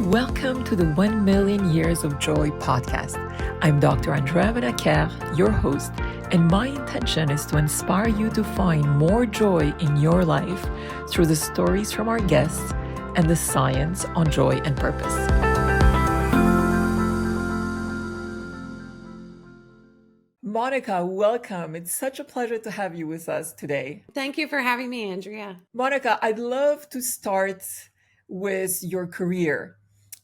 Welcome to the 1 Million Years of Joy podcast. I'm Dr. Andrea Benaker, your host, and my intention is to inspire you to find more joy in your life through the stories from our guests and the science on joy and purpose. Monica, welcome. It's such a pleasure to have you with us today. Thank you for having me, Andrea. Monica, I'd love to start with your career.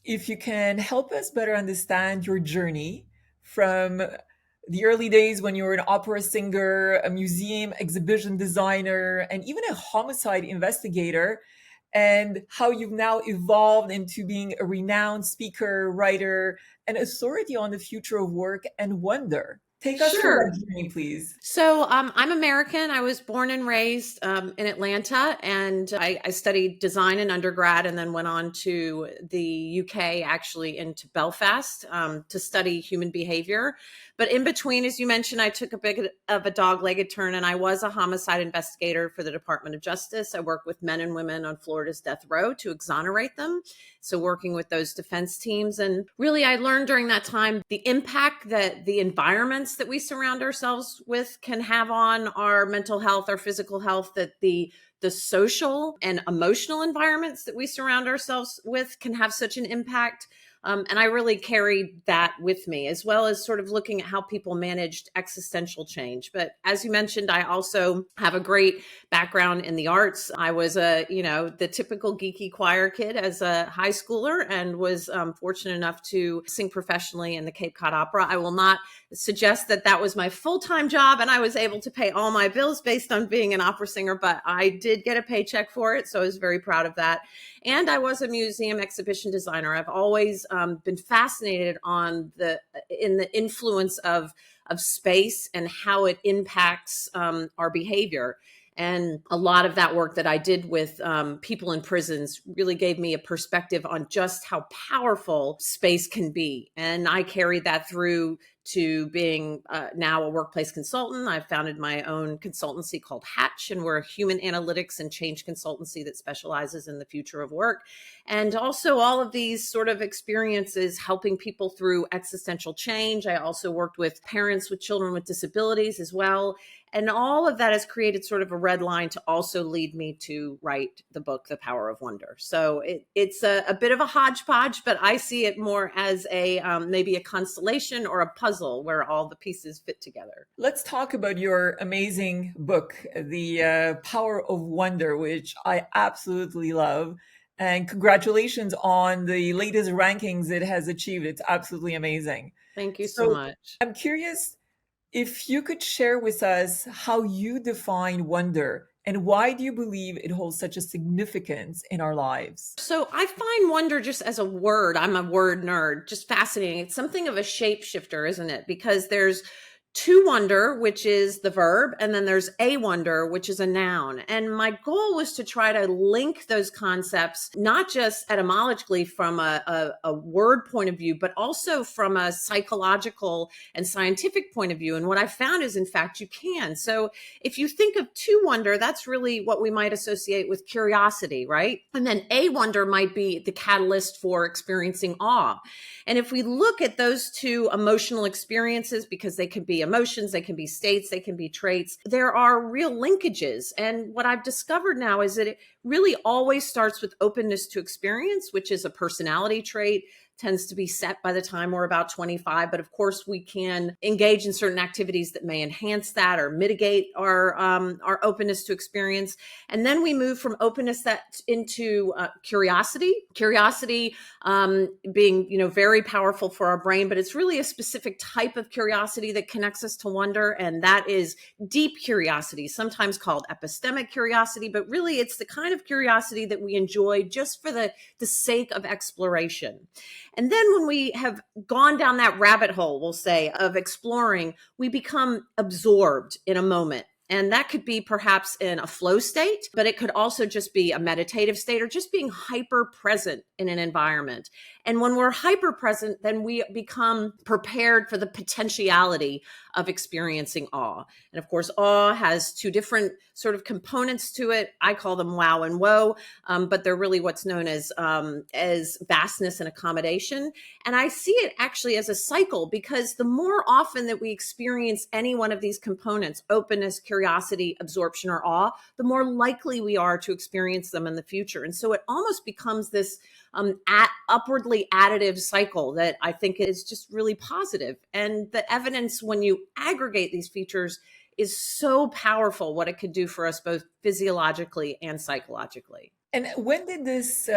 If you can help us better understand your journey from the early days when you were an opera singer, a museum exhibition designer, and even a homicide investigator, and how you've now evolved into being a renowned speaker, writer, and authority on the future of work and wonder. Take us through that journey, please. So I'm American. I was born and raised in Atlanta, and I studied design in undergrad and then went on to the UK, actually into Belfast, to study human behavior. But in between, as you mentioned, I took a bit of a dog-legged turn, and I was a homicide investigator for the Department of Justice. I worked with men and women on Florida's death row to exonerate them. So working with those defense teams. And really, I learned during that time the impact that the environments that we surround ourselves with can have on our mental health, our physical health, that the social and emotional environments that we surround ourselves with can have such an impact. And I really carried that with me, as well as sort of looking at how people managed existential change. But as you mentioned, I also have a great background in the arts. I was the typical geeky choir kid as a high schooler, and was fortunate enough to sing professionally in the Cape Cod Opera. I will not suggest that that was my full-time job and I was able to pay all my bills based on being an opera singer, but I did get a paycheck for it. So I was very proud of that. And I was a museum exhibition designer. I've always been fascinated in the influence of space and how it impacts our behavior. And a lot of that work that I did with people in prisons really gave me a perspective on just how powerful space can be. And I carried that through to being now a workplace consultant. I founded my own consultancy called Hatch, and we're a human analytics and change consultancy that specializes in the future of work. And also all of these sort of experiences helping people through existential change. I also worked with parents with children with disabilities as well. And all of that has created sort of a red line to also lead me to write the book, The Power of Wonder. So it's a bit of a hodgepodge, but I see it more as maybe a constellation or a puzzle where all the pieces fit together. Let's talk about your amazing book, The Power of Wonder, which I absolutely love. And congratulations on the latest rankings it has achieved. It's absolutely amazing. Thank you so much. I'm curious if you could share with us how you define wonder and why do you believe it holds such a significance in our lives? So I find wonder just as a word, I'm a word nerd, just fascinating. It's something of a shapeshifter, isn't it? Because there's to wonder, which is the verb, and then there's a wonder, which is a noun. And my goal was to try to link those concepts, not just etymologically from a word point of view, but also from a psychological and scientific point of view. And what I found is, in fact, you can. So if you think of to wonder, that's really what we might associate with curiosity, right? And then a wonder might be the catalyst for experiencing awe. And if we look at those two emotional experiences, because they can be emotions, they can be states, they can be traits, there are real linkages. And what I've discovered now is that it really always starts with openness to experience, which is a personality trait, tends to be set by the time we're about 25. But of course, we can engage in certain activities that may enhance that or mitigate our openness to experience. And then we move from openness into curiosity. Curiosity being, very powerful for our brain, but it's really a specific type of curiosity that connects us to wonder. And that is deep curiosity, sometimes called epistemic curiosity, but really it's the kind of curiosity that we enjoy just for the sake of exploration. And then when we have gone down that rabbit hole, we'll say, of exploring, we become absorbed in a moment. And that could be perhaps in a flow state, but it could also just be a meditative state or just being hyper present in an environment. And when we're hyper present, then we become prepared for the potentiality of experiencing awe. And of course, awe has two different sort of components to it. I call them wow and woe, but they're really what's known as vastness and accommodation. And I see it actually as a cycle, because the more often that we experience any one of these components, openness, curiosity, absorption, or awe, the more likely we are to experience them in the future. And so it almost becomes this upwardly additive cycle that I think is just really positive. And the evidence, when you aggregate these features, is so powerful, what it could do for us both physiologically and psychologically. And when did this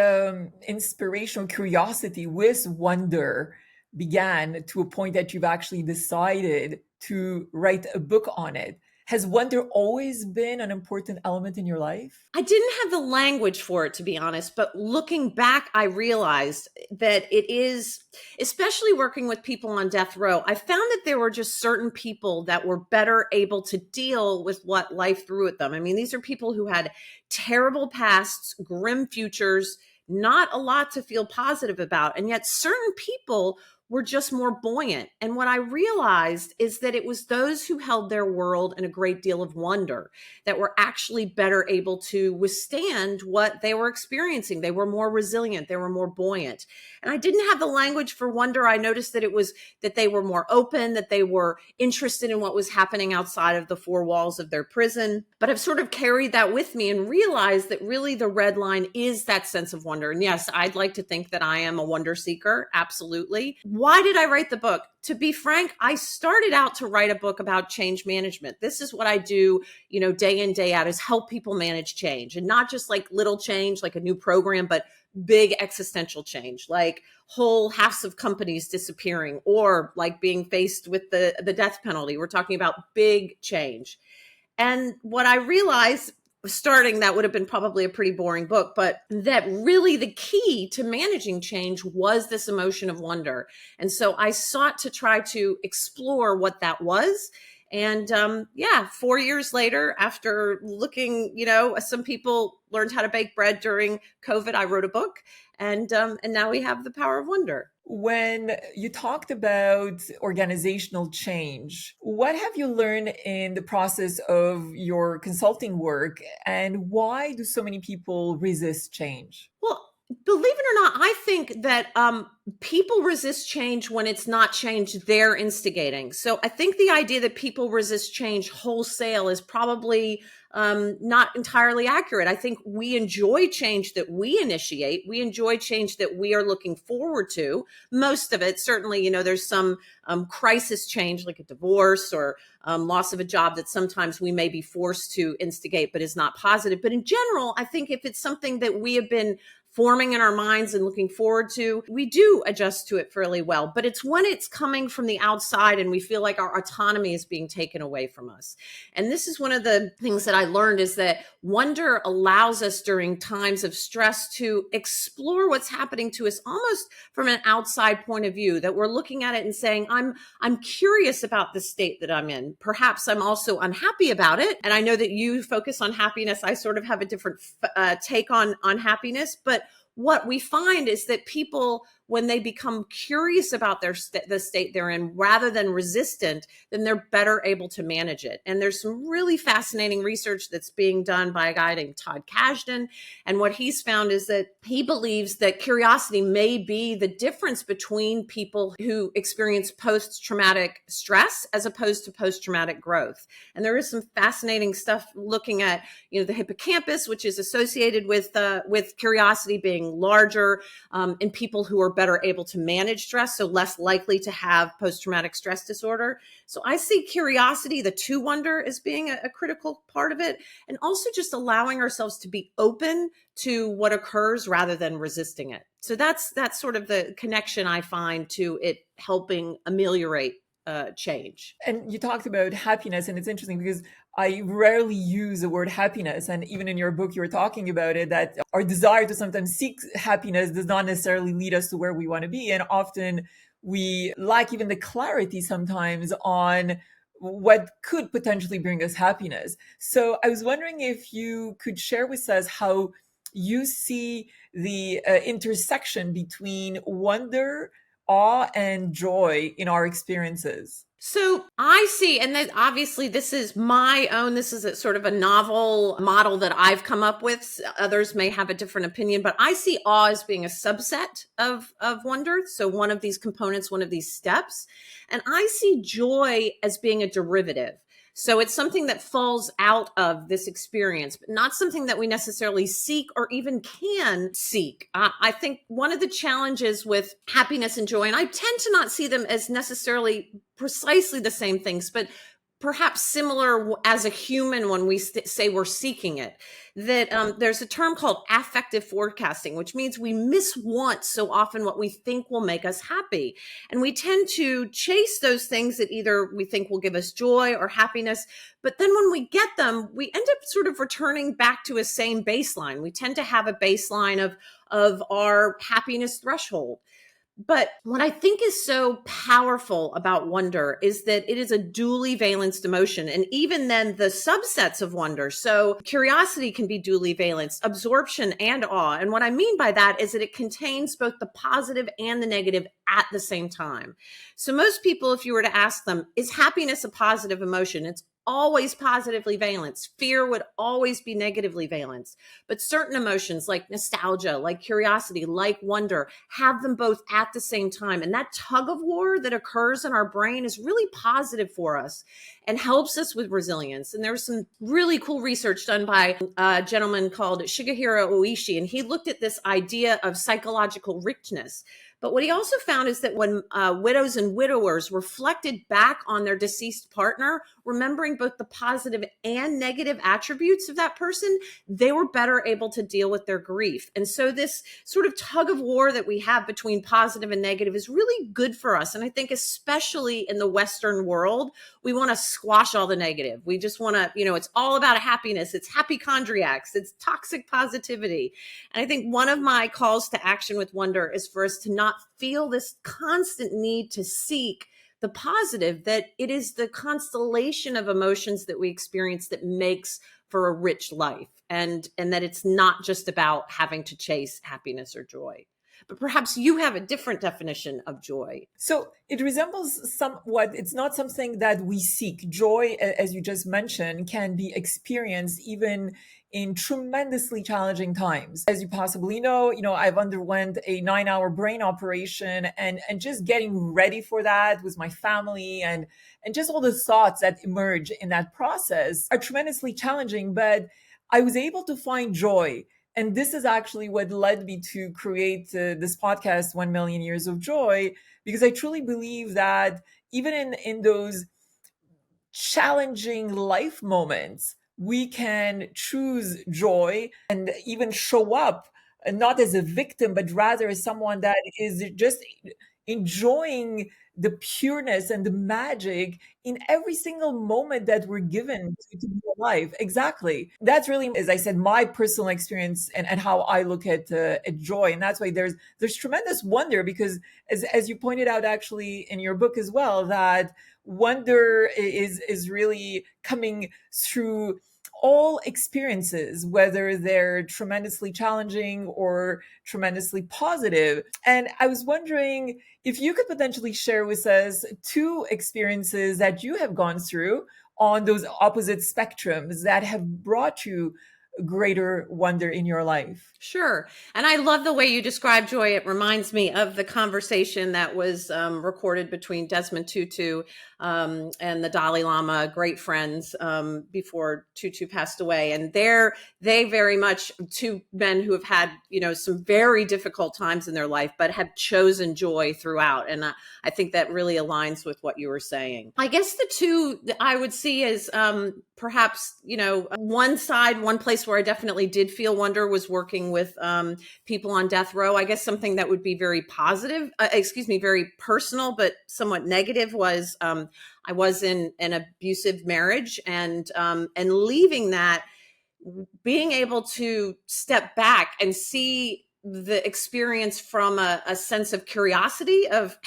inspirational curiosity with wonder began to a point that you've actually decided to write a book on it? Has wonder always been an important element in your life? I didn't have the language for it, to be honest, but looking back, I realized that it is, especially working with people on death row, I found that there were just certain people that were better able to deal with what life threw at them. I mean, these are people who had terrible pasts, grim futures, not a lot to feel positive about. And yet certain people were just more buoyant. And what I realized is that it was those who held their world in a great deal of wonder that were actually better able to withstand what they were experiencing. They were more resilient. They were more buoyant. And I didn't have the language for wonder. I noticed that it was that they were more open, that they were interested in what was happening outside of the four walls of their prison. But I've sort of carried that with me and realized that really the red line is that sense of wonder. And yes, I'd like to think that I am a wonder seeker. Absolutely. Why did I write the book? To be frank, I started out to write a book about change management. This is what I do, day in, day out, is help people manage change, and not just like little change, like a new program, but big existential change, like whole halves of companies disappearing, or like being faced with the death penalty. We're talking about big change. And what I realized starting, that would have been probably a pretty boring book, but that really the key to managing change was this emotion of wonder. And so I sought to try to explore what that was. And 4 years later, after looking, some people learned how to bake bread during COVID, I wrote a book, and now we have the power of wonder. When you talked about organizational change, what have you learned in the process of your consulting work, and why do so many people resist change? Well, believe it or not, I think that people resist change when it's not change they're instigating. So I think the idea that people resist change wholesale is probably not entirely accurate. I think we enjoy change that we initiate. We enjoy change that we are looking forward to. Most of it, certainly, there's some crisis change like a divorce or loss of a job that sometimes we may be forced to instigate, but is not positive. But in general, I think if it's something that we have been forming in our minds and looking forward to, we do adjust to it fairly well. But it's when it's coming from the outside and we feel like our autonomy is being taken away from us. And this is one of the things that I learned, is that wonder allows us during times of stress to explore what's happening to us almost from an outside point of view, that we're looking at it and saying, I'm curious about the state that I'm in. Perhaps I'm also unhappy about it. And I know that you focus on happiness. I sort of have a different take on happiness, but what we find is that people, when they become curious about the state they're in rather than resistant, then they're better able to manage it. And there's some really fascinating research that's being done by a guy named Todd Kashdan. And what he's found is that he believes that curiosity may be the difference between people who experience post-traumatic stress as opposed to post-traumatic growth. And there is some fascinating stuff looking at, the hippocampus, which is associated with curiosity being larger in people who are better able to manage stress, so less likely to have post-traumatic stress disorder. So I see curiosity, the to wonder, as being a critical part of it, and also just allowing ourselves to be open to what occurs rather than resisting it. So that's sort of the connection I find to it helping ameliorate change. And you talked about happiness, and it's interesting because I rarely use the word happiness. And even in your book, you were talking about it, that our desire to sometimes seek happiness does not necessarily lead us to where we want to be. And often we lack even the clarity sometimes on what could potentially bring us happiness. So I was wondering if you could share with us how you see the intersection between wonder, awe, and joy in our experiences. So I see, and that obviously this is my own, this is a sort of a novel model that I've come up with. Others may have a different opinion, but I see awe as being a subset of wonder. So one of these components, one of these steps. And I see joy as being a derivative. So it's something that falls out of this experience, but not something that we necessarily seek or even can seek. I think one of the challenges with happiness and joy, and I tend to not see them as necessarily precisely the same things, but perhaps similar as a human when we say we're seeking it, that there's a term called affective forecasting, which means we miswant so often what we think will make us happy. And we tend to chase those things that either we think will give us joy or happiness. But then when we get them, we end up sort of returning back to a same baseline. We tend to have a baseline of our happiness threshold. But what I think is so powerful about wonder is that it is a dually valenced emotion. And even then, the subsets of wonder. So curiosity can be dually valenced, absorption and awe. And what I mean by that is that it contains both the positive and the negative at the same time. So most people, if you were to ask them, is happiness a positive emotion? It's always positively valenced. Fear would always be negatively valenced. But certain emotions like nostalgia, like curiosity, like wonder, have them both at the same time. And that tug of war that occurs in our brain is really positive for us and helps us with resilience. And there was some really cool research done by a gentleman called Shigehiro Oishi, and he looked at this idea of psychological richness. But what he also found is that when widows and widowers reflected back on their deceased partner, remembering both the positive and negative attributes of that person, they were better able to deal with their grief. And so this sort of tug of war that we have between positive and negative is really good for us. And I think especially in the Western world, we want to squash all the negative. We just want to, it's all about happiness. It's hypochondriacs. It's toxic positivity. And I think one of my calls to action with wonder is for us to not feel this constant need to seek the positive, that it is the constellation of emotions that we experience that makes for a rich life, and that it's not just about having to chase happiness or joy. But perhaps you have a different definition of joy. So it resembles somewhat, it's not something that we seek. Joy, as you just mentioned, can be experienced even in tremendously challenging times. As you possibly know, I've underwent a 9-hour brain operation, and just getting ready for that with my family and just all the thoughts that emerge in that process are tremendously challenging. But I was able to find joy. And this is actually what led me to create this podcast, 1 Million Years of Joy, because I truly believe that even in those challenging life moments, we can choose joy and even show up not as a victim, but rather as someone that is just enjoying the pureness and the magic in every single moment that we're given to be alive. Exactly. That's really, as I said, my personal experience and how I look at joy. And that's why there's tremendous wonder, because as you pointed out actually in your book as well, that wonder is really coming through all experiences, whether they're tremendously challenging or tremendously positive. And I was wondering if you could potentially share with us 2 experiences that you have gone through on those opposite spectrums that have brought you greater wonder in your life. Sure. And I love the way you describe joy. It reminds me of the conversation that was recorded between Desmond Tutu and the Dalai Lama, great friends, before Tutu passed away. And they very much, 2 men who have had, some very difficult times in their life, but have chosen joy throughout. And I think that really aligns with what you were saying. I guess the 2 that I would see is perhaps, one side, one place where I definitely did feel wonder was working with people on death row. I guess something that would be very positive, very personal, but somewhat negative was I was in an abusive marriage, and leaving that, being able to step back and see the experience from a sense of curiosity of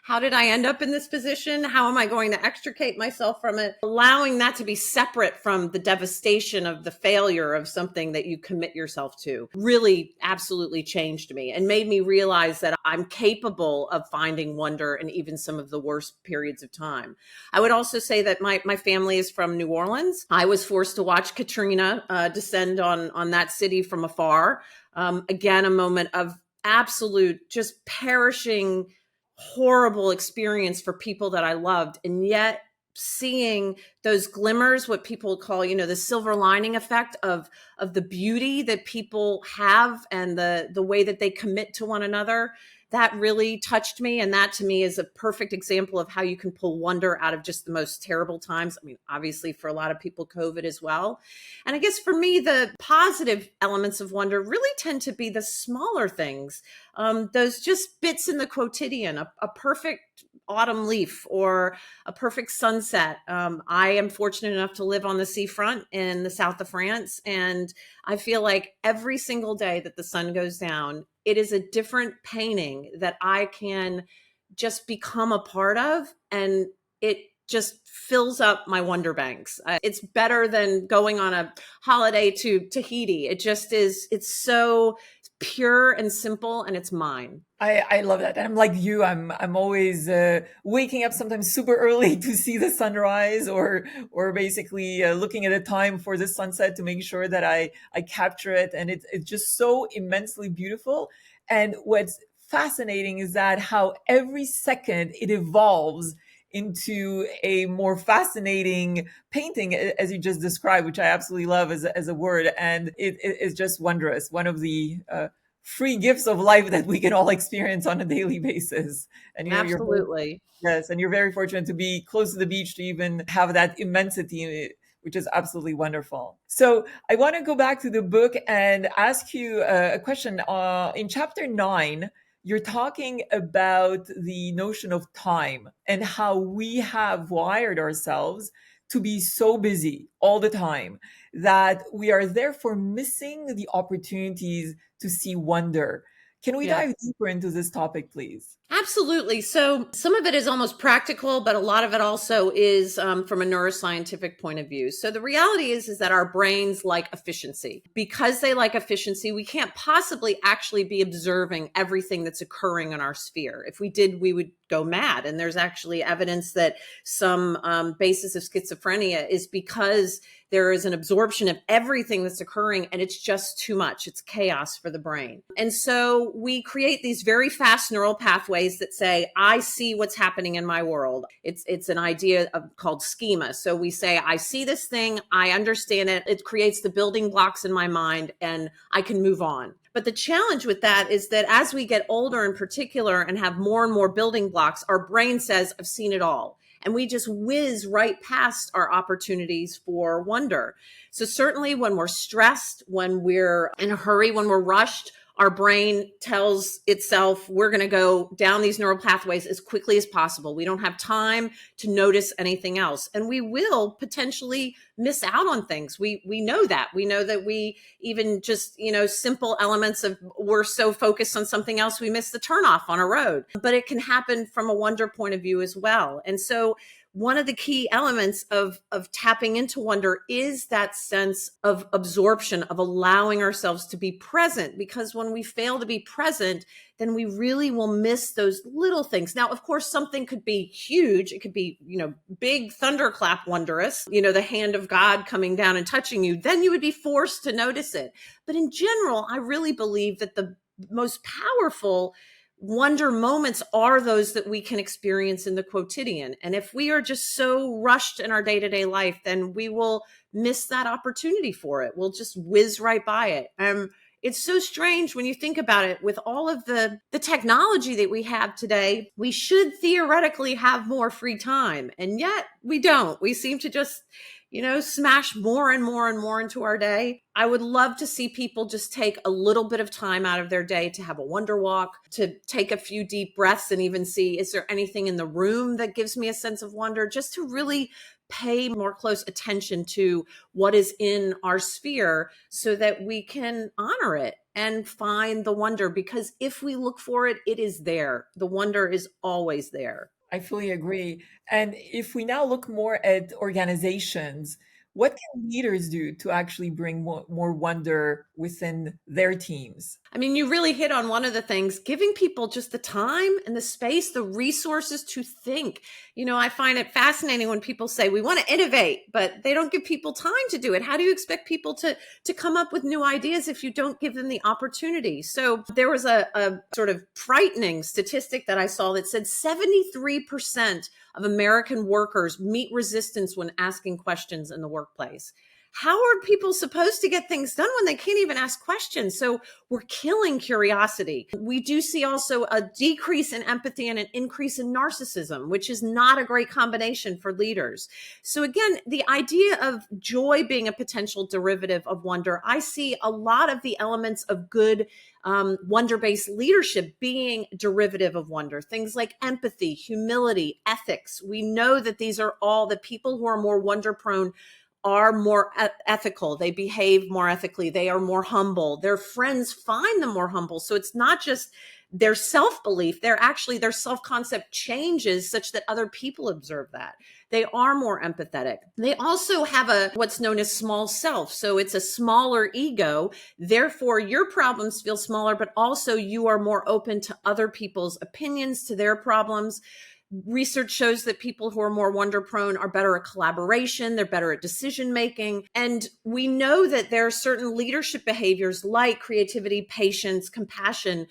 How did I end up in this position? How am I going to extricate myself from it? Allowing that to be separate from the devastation of the failure of something that you commit yourself to really absolutely changed me and made me realize that I'm capable of finding wonder in even some of the worst periods of time. I would also say that my family is from New Orleans. I was forced to watch Katrina descend on that city from afar. Again, a moment of absolute, just perishing, horrible experience for people that I loved. And yet, seeing those glimmers, what people call, the silver lining effect of the beauty that people have and the way that they commit to one another, that really touched me. And that to me is a perfect example of how you can pull wonder out of just the most terrible times. I mean, obviously for a lot of people, COVID as well. And I guess for me, the positive elements of wonder really tend to be the smaller things. Those just bits in the quotidian, a perfect autumn leaf or a perfect sunset. I am fortunate enough to live on the seafront in the south of France. And I feel like every single day that the sun goes down, it is a different painting that I can just become a part of. And it just fills up my wonder banks. It's better than going on a holiday to Tahiti. It just is, it's so pure and simple, and it's mine. I love that. And I'm like you. I'm always waking up sometimes super early to see the sunrise, or basically looking at the time for the sunset to make sure that I capture it. And it's just so immensely beautiful. And what's fascinating is that how every second it evolves into a more fascinating painting, as you just described, which I absolutely love as a word. And it is just wondrous. One of the free gifts of life that we can all experience on a daily basis. And you're Absolutely. yes, and you're very fortunate to be close to the beach to even have that immensity in it, which is absolutely wonderful. So I want to go back to the book and ask you a question. In chapter 9, you're talking about the notion of time and how we have wired ourselves to be so busy all the time that we are therefore missing the opportunities to see wonder. Can we Yeah. dive deeper into this topic, please? Absolutely. So some of it is almost practical, but a lot of it also is from a neuroscientific point of view. So the reality is that our brains like efficiency. Because they like efficiency, we can't possibly actually be observing everything that's occurring in our sphere. If we did, we would go mad. And there's actually evidence that some basis of schizophrenia is because there is an absorption of everything that's occurring and it's just too much. It's chaos for the brain. And so we create these very fast neural pathways that say, I see what's happening in my world. It's an idea called schema. So we say, I see this thing, I understand it. It creates the building blocks in my mind and I can move on. But the challenge with that is that as we get older in particular and have more and more building blocks, our brain says, I've seen it all. And we just whiz right past our opportunities for wonder. So certainly when we're stressed, when we're in a hurry, when we're rushed, our brain tells itself we're going to go down these neural pathways as quickly as possible. We don't have time to notice anything else. And we will potentially miss out on things. We know that. We know that we even just, simple elements of we're so focused on something else, we miss the turnoff on a road. But it can happen from a wonder point of view as well. And so one of the key elements of tapping into wonder is that sense of absorption, of allowing ourselves to be present. Because when we fail to be present, then we really will miss those little things. Now, of course, something could be huge. It could be, big thunderclap wondrous, the hand of God coming down and touching you. Then you would be forced to notice it. But in general, I really believe that the most powerful wonder moments are those that we can experience in the quotidian. And if we are just so rushed in our day-to-day life, then we will miss that opportunity for it. We'll just whiz right by it. It's so strange when you think about it. With all of the technology that we have today, we should theoretically have more free time. And yet we don't. We seem to just, smash more and more and more into our day. I would love to see people just take a little bit of time out of their day to have a wonder walk, to take a few deep breaths and even see, is there anything in the room that gives me a sense of wonder? Just to really pay more close attention to what is in our sphere so that we can honor it and find the wonder. Because if we look for it, it is there. The wonder is always there. I fully agree. And if we now look more at organizations, what can leaders do to actually bring more wonder within their teams? I mean, you really hit on one of the things, giving people just the time and the space, the resources to think. I find it fascinating when people say we want to innovate, but they don't give people time to do it. How do you expect people to come up with new ideas if you don't give them the opportunity? So there was a sort of frightening statistic that I saw that said 73% of American workers meet resistance when asking questions in the workplace. How are people supposed to get things done when they can't even ask questions? So we're killing curiosity. We do see also a decrease in empathy and an increase in narcissism, which is not a great combination for leaders. So again, the idea of joy being a potential derivative of wonder, I see a lot of the elements of good wonder-based leadership being derivative of wonder. Things like empathy, humility, ethics. We know that these are all the people who are more wonder-prone are more ethical. They behave more ethically. They are more humble. Their friends find them more humble. So it's not just their self-belief. Their self-concept changes such that other people observe that. They are more empathetic. They also have what's known as small self. So it's a smaller ego. Therefore, your problems feel smaller, but also you are more open to other people's opinions, to their problems. Research shows that people who are more wonder prone are better at collaboration. They're better at decision making. And we know that there are certain leadership behaviors like creativity, patience, compassion,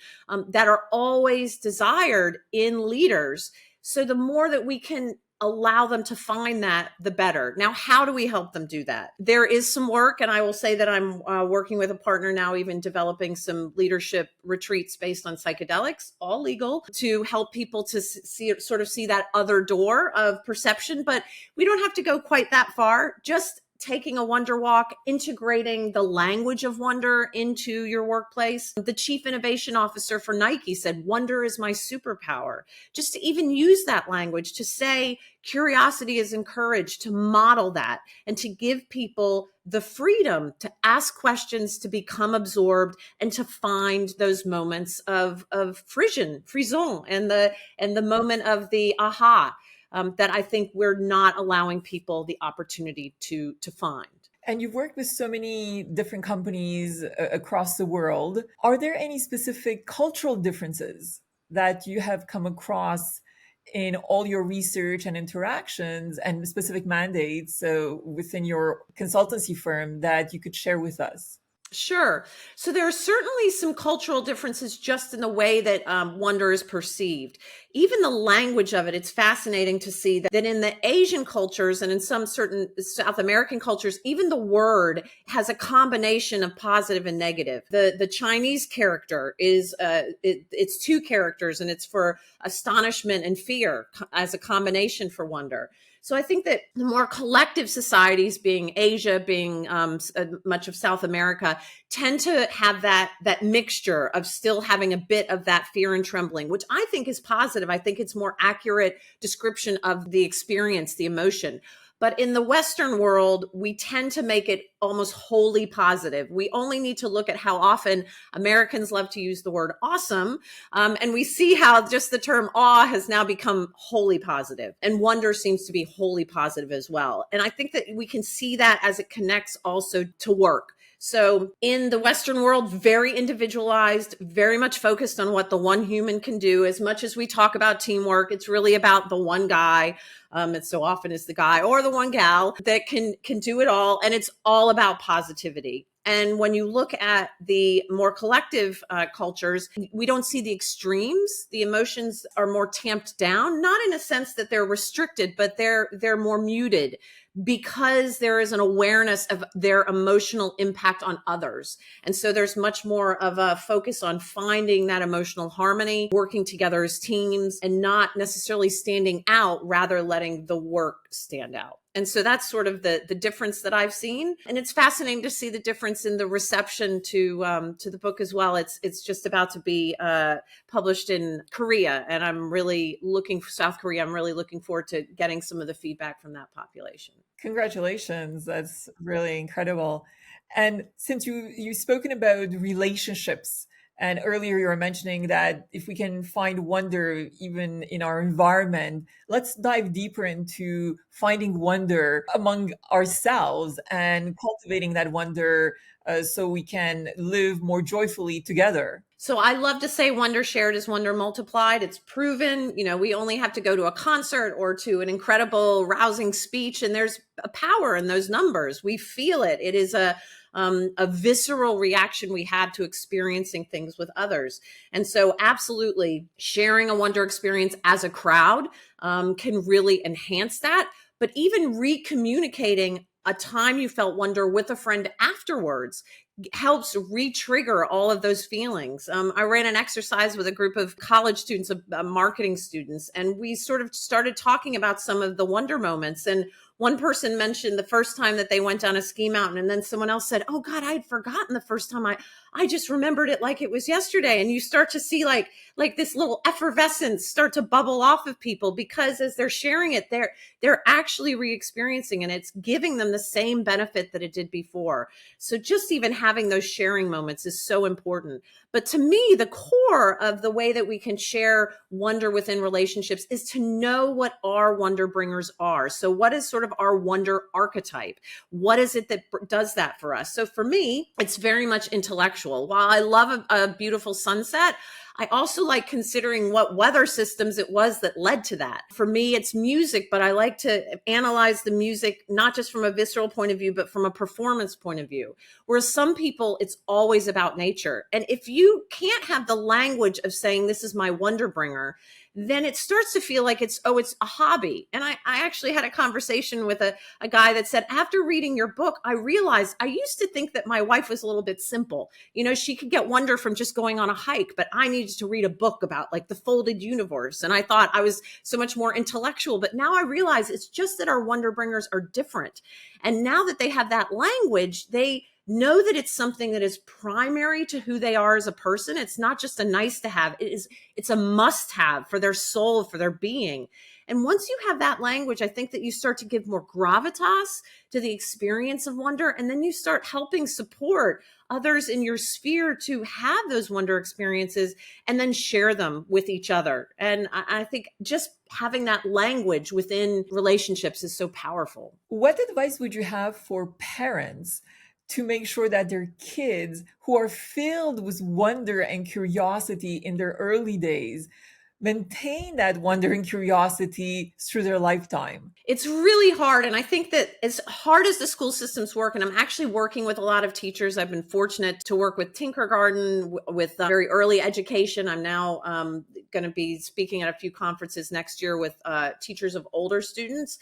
that are always desired in leaders. So the more that we can allow them to find that, the better. Now, how do we help them do that? There is some work, and I will say that I'm working with a partner now, even developing some leadership retreats based on psychedelics, all legal, to help people to see that other door of perception. But we don't have to go quite that far. Just taking a wonder walk, integrating the language of wonder into your workplace. The chief innovation officer for Nike said, wonder is my superpower. Just to even use that language, to say curiosity is encouraged, to model that, and to give people the freedom to ask questions, to become absorbed, and to find those moments of frisson, and the moment of the aha. That I think we're not allowing people the opportunity to find. And you've worked with so many different companies across the world. Are there any specific cultural differences that you have come across in all your research and interactions and specific mandates within your consultancy firm that you could share with us? Sure. So there are certainly some cultural differences just in the way that wonder is perceived. Even the language of it, it's fascinating to see that in the Asian cultures and in some certain South American cultures, even the word has a combination of positive and negative. The Chinese character is, it's two characters, and it's for astonishment and fear as a combination for wonder. So I think that the more collective societies, being Asia, being much of South America, tend to have that mixture of still having a bit of that fear and trembling, which I think is positive. I think it's more accurate description of the experience, the emotion. But in the Western world, we tend to make it almost wholly positive. We only need to look at how often Americans love to use the word awesome. And we see how just the term awe has now become wholly positive. And wonder seems to be wholly positive as well. And I think that we can see that as it connects also to work. So in the Western world, very individualized, very much focused on what the one human can do. As much as we talk about teamwork, it's really about the one guy. And so often it's the guy or the one gal that can do it all. And it's all about positivity. And when you look at the more collective cultures, we don't see the extremes. The emotions are more tamped down, not in a sense that they're restricted, but they're more muted, because there is an awareness of their emotional impact on others. And so there's much more of a focus on finding that emotional harmony, working together as teams, and not necessarily standing out, rather letting the work stand out. And so that's sort of the difference that I've seen. And it's fascinating to see the difference in the reception to the book as well. It's just about to be published in Korea, and South Korea. I'm really looking forward to getting some of the feedback from that population. Congratulations. That's really incredible. And since you've spoken about relationships, and earlier you were mentioning that if we can find wonder even in our environment, let's dive deeper into finding wonder among ourselves and cultivating that wonder so we can live more joyfully together. So I love to say wonder shared is wonder multiplied. It's proven, we only have to go to a concert or to an incredible, rousing speech, and there's a power in those numbers. We feel it. It is a visceral reaction we have to experiencing things with others. And so absolutely sharing a wonder experience as a crowd can really enhance that. But even recommunicating a time you felt wonder with a friend afterwards helps re-trigger all of those feelings. I ran an exercise with a group of college students, marketing students, and we sort of started talking about some of the wonder moments. And one person mentioned the first time that they went down a ski mountain, and then someone else said, "Oh God, I had forgotten the first time. I just remembered it like it was yesterday." And you start to see like this little effervescence start to bubble off of people, because as they're sharing it, they're actually re-experiencing, and it's giving them the same benefit that it did before. So just even having those sharing moments is so important. But to me, the core of the way that we can share wonder within relationships is to know what our wonder bringers are. So what is sort of our wonder archetype? What is it that does that for us? So for me, it's very much intellectual. While I love a beautiful sunset, I also like considering what weather systems it was that led to that. For me, it's music, but I like to analyze the music, not just from a visceral point of view, but from a performance point of view. Whereas some people, it's always about nature. And if you can't have the language of saying, this is my wonder bringer, then it starts to feel like it's a hobby. And I actually had a conversation with a guy that said, after reading your book, I realized I used to think that my wife was a little bit simple. She could get wonder from just going on a hike, but I needed to read a book about like the folded universe. And I thought I was so much more intellectual, but now I realize it's just that our wonder bringers are different. And now that they have that language, they know that it's something that is primary to who they are as a person. It's not just a nice to have. It's a must have for their soul, for their being. And once you have that language, I think that you start to give more gravitas to the experience of wonder. And then you start helping support others in your sphere to have those wonder experiences and then share them with each other. And I think just having that language within relationships is so powerful. What advice would you have for parents to make sure that their kids, who are filled with wonder and curiosity in their early days, maintain that wonder and curiosity through their lifetime? It's really hard. And I think that as hard as the school systems work, and I'm actually working with a lot of teachers, I've been fortunate to work with Tinkergarten, with very early education. I'm now going to be speaking at a few conferences next year with teachers of older students.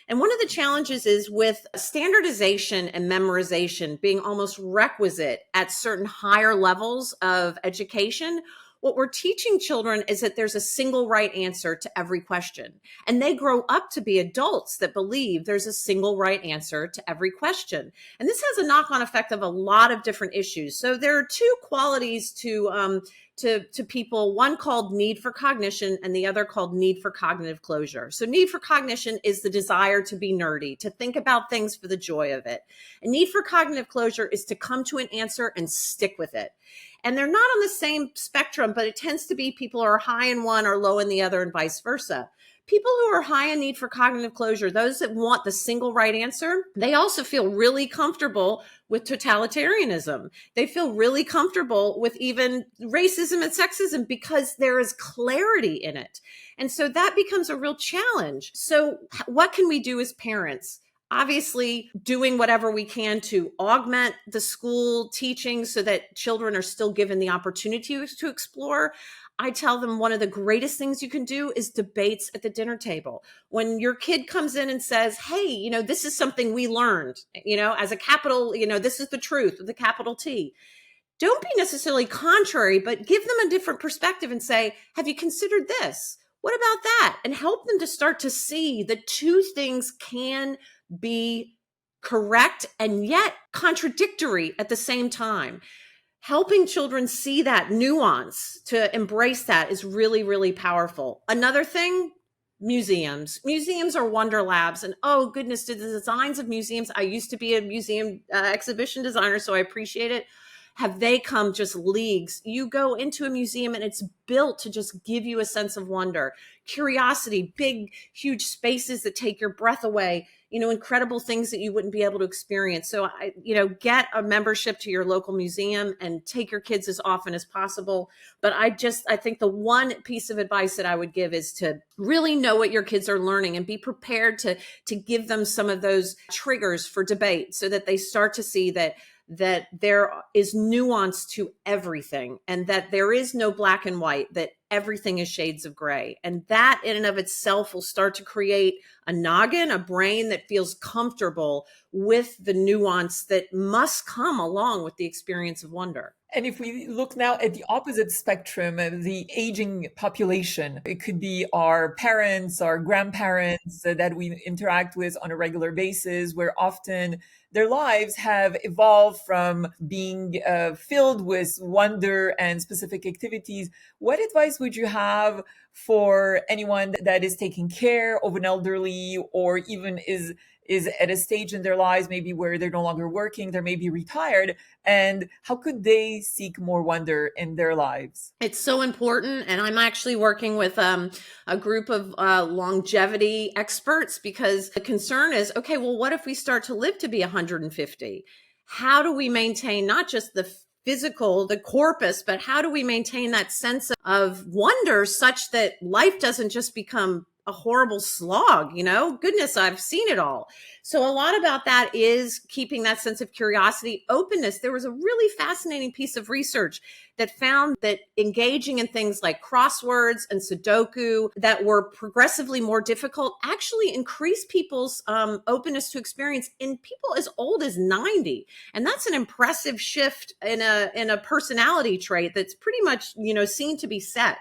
And one of the challenges is with standardization and memorization being almost requisite at certain higher levels of education. What we're teaching children is that there's a single right answer to every question. And they grow up to be adults that believe there's a single right answer to every question. And this has a knock-on effect of a lot of different issues. So there are two qualities to people, one called need for cognition and the other called need for cognitive closure. So need for cognition is the desire to be nerdy, to think about things for the joy of it. And need for cognitive closure is to come to an answer and stick with it. And they're not on the same spectrum, but it tends to be people who are high in one or low in the other and vice versa. People who are high in need for cognitive closure, those that want the single right answer, they also feel really comfortable with totalitarianism. They feel really comfortable with even racism and sexism because there is clarity in it. And so that becomes a real challenge. So what can we do as parents? Obviously, doing whatever we can to augment the school teaching so that children are still given the opportunity to explore. I tell them one of the greatest things you can do is debates at the dinner table. When your kid comes in and says, hey, this is something we learned, as a capital, this is the truth with a capital T. Don't be necessarily contrary, but give them a different perspective and say, have you considered this? What about that? And help them to start to see that two things can be correct and yet contradictory at the same time. Helping children see that nuance, to embrace that, is really, really powerful. Another thing, museums. Museums are wonder labs. And oh goodness, the designs of museums, I used to be a museum exhibition designer, so I appreciate it. Have they come just leagues? You go into a museum and it's built to just give you a sense of wonder, curiosity, big, huge spaces that take your breath away, incredible things that you wouldn't be able to experience. So get a membership to your local museum and take your kids as often as possible. But I think the one piece of advice that I would give is to really know what your kids are learning and be prepared to give them some of those triggers for debate, so that they start to see that there is nuance to everything, and that there is no black and white, that everything is shades of gray. And that in and of itself will start to create a noggin, a brain that feels comfortable with the nuance that must come along with the experience of wonder. And if we look now at the opposite spectrum, the aging population, it could be our parents, our grandparents that we interact with on a regular basis, where often their lives have evolved from being filled with wonder and specific activities. What advice would you have for anyone that is taking care of an elderly, or even is at a stage in their lives maybe where they're no longer working, they're maybe retired, and how could they seek more wonder in their lives? It's so important. And I'm actually working with a group of longevity experts, because the concern is, okay, well, what if we start to live to be 150? How do we maintain not just the physical, the corpus, but how do we maintain that sense of wonder such that life doesn't just become a horrible slog? Goodness, I've seen it all. So a lot about that is keeping that sense of curiosity, openness. There was a really fascinating piece of research that found that engaging in things like crosswords and Sudoku that were progressively more difficult actually increased people's openness to experience in people as old as 90. And that's an impressive shift in a personality trait that's pretty much, seen to be set.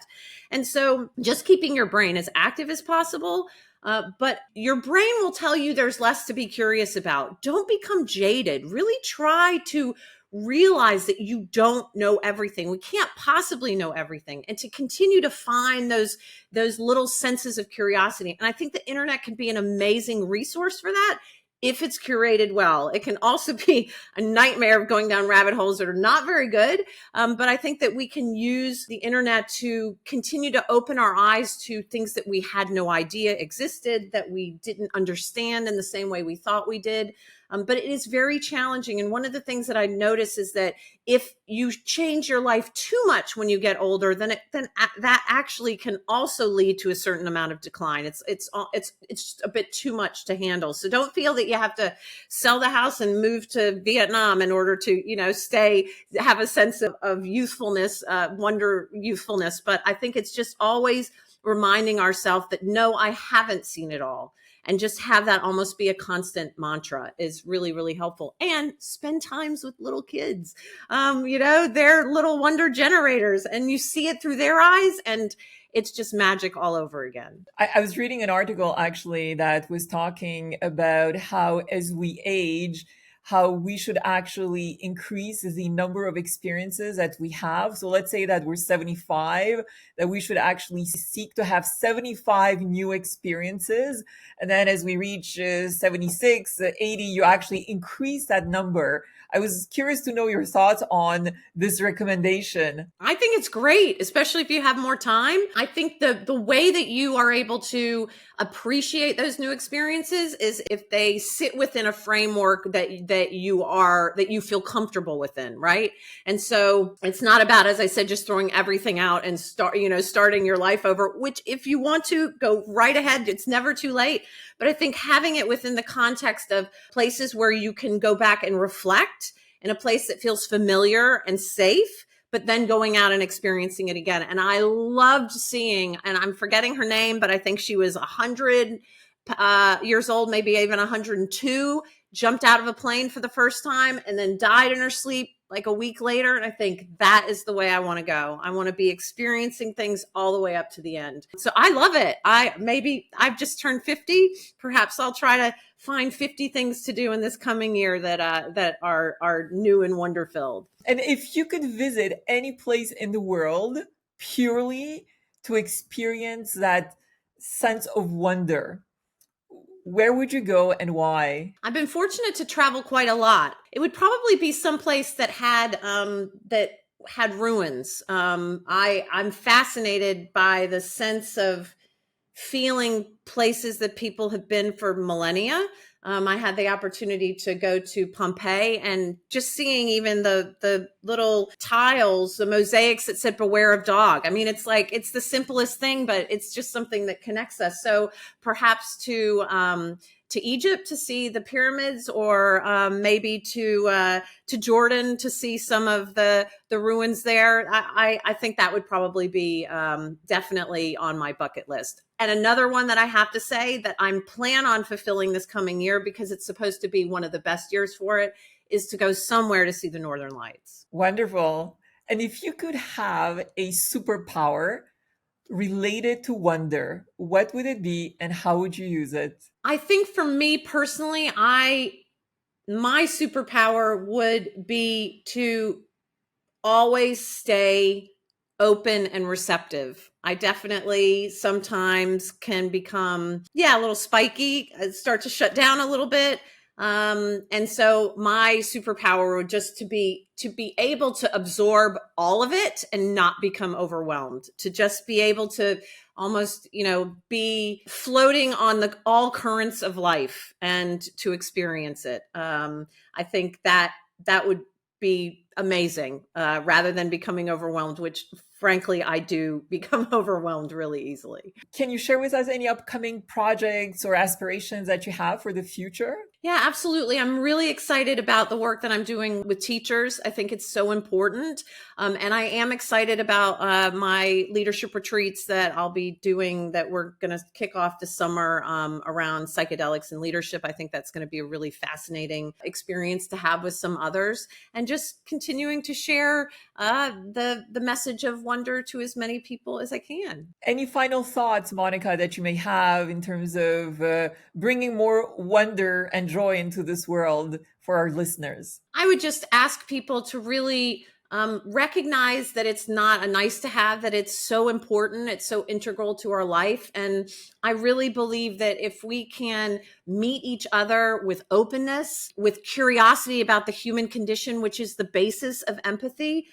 And so just keeping your brain as active as possible. But your brain will tell you there's less to be curious about. Don't become jaded. Really try to realize that you don't know everything. We can't possibly know everything. And to continue to find those little senses of curiosity. And I think the internet can be an amazing resource for that, if it's curated well. It can also be a nightmare of going down rabbit holes that are not very good. But I think that we can use the internet to continue to open our eyes to things that we had no idea existed, that we didn't understand in the same way we thought we did. But it is very challenging. And one of the things that I notice is that if you change your life too much when you get older, then that actually can also lead to a certain amount of decline. It's just a bit too much to handle. So don't feel that you have to sell the house and move to Vietnam in order to, have a sense of youthfulness, wonder youthfulness. But I think it's just always reminding ourselves that, no, I haven't seen it all. And just have that almost be a constant mantra is really, really helpful. And spend times with little kids. They're little wonder generators, and you see it through their eyes, and it's just magic all over again. I was reading an article actually that was talking about how, as we age, how we should actually increase the number of experiences that we have. So let's say that we're 75, that we should actually seek to have 75 new experiences. And then as we reach 76, 80, you actually increase that number. I was curious to know your thoughts on this recommendation. I think it's great, especially if you have more time. I think the way that you are able to appreciate those new experiences is if they sit within a framework that you feel comfortable within, right? And so it's not about, as I said, just throwing everything out and starting your life over, which if you want to go right ahead, it's never too late. But I think having it within the context of places where you can go back and reflect, in a place that feels familiar and safe, but then going out and experiencing it again. And I loved seeing, and I'm forgetting her name, but I think she was 100 years old, maybe even 102, jumped out of a plane for the first time and then died in her sleep like a week later, and I think that is the way I want to go. I want to be experiencing things all the way up to the end. So I love it. I've just turned 50. Perhaps I'll try to find 50 things to do in this coming year that are new and wonder filled. And if you could visit any place in the world purely to experience that sense of wonder, where would you go and why? I've been fortunate to travel quite a lot. It would probably be someplace that had ruins. I'm fascinated by the sense of feeling places that people have been for millennia. I had the opportunity to go to Pompeii and just seeing even the little tiles, the mosaics that said "Beware of dog." I mean, it's the simplest thing, but it's just something that connects us. So perhaps to Egypt to see the pyramids, or maybe to Jordan to see some of the ruins there. I think that would probably be definitely on my bucket list. And another one that I have to say that I'm plan on fulfilling this coming year, because it's supposed to be one of the best years for it, is to go somewhere to see the Northern Lights. Wonderful. And if you could have a superpower related to wonder, what would it be and how would you use it? I think for me personally, my superpower would be to always stay open and receptive. I definitely sometimes can become, a little spiky, start to shut down a little bit. And so my superpower would just to be able to absorb all of it and not become overwhelmed, to just be able to almost, be floating on all currents of life and to experience it. I think that would be amazing, rather than becoming overwhelmed, which frankly, I do become overwhelmed really easily. Can you share with us any upcoming projects or aspirations that you have for the future? Yeah, absolutely. I'm really excited about the work that I'm doing with teachers. I think it's so important. And I am excited about my leadership retreats that I'll be doing, that we're going to kick off this summer, around psychedelics and leadership. I think that's going to be a really fascinating experience to have with some others, and just continuing to share the message of wonder to as many people as I can. Any final thoughts, Monica, that you may have in terms of bringing more wonder and joy into this world for our listeners? I would just ask people to really recognize that it's not a nice to have, that it's so important, it's so integral to our life. And I really believe that if we can meet each other with openness, with curiosity about the human condition, which is the basis of empathy,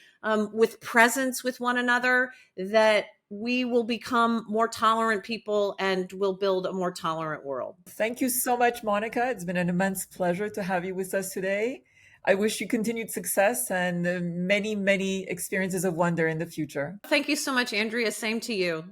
with presence with one another, that we will become more tolerant people and will build a more tolerant world. Thank you so much, Monica. It's been an immense pleasure to have you with us today. I wish you continued success and many, many experiences of wonder in the future. Thank you so much, Andrea. Same to you.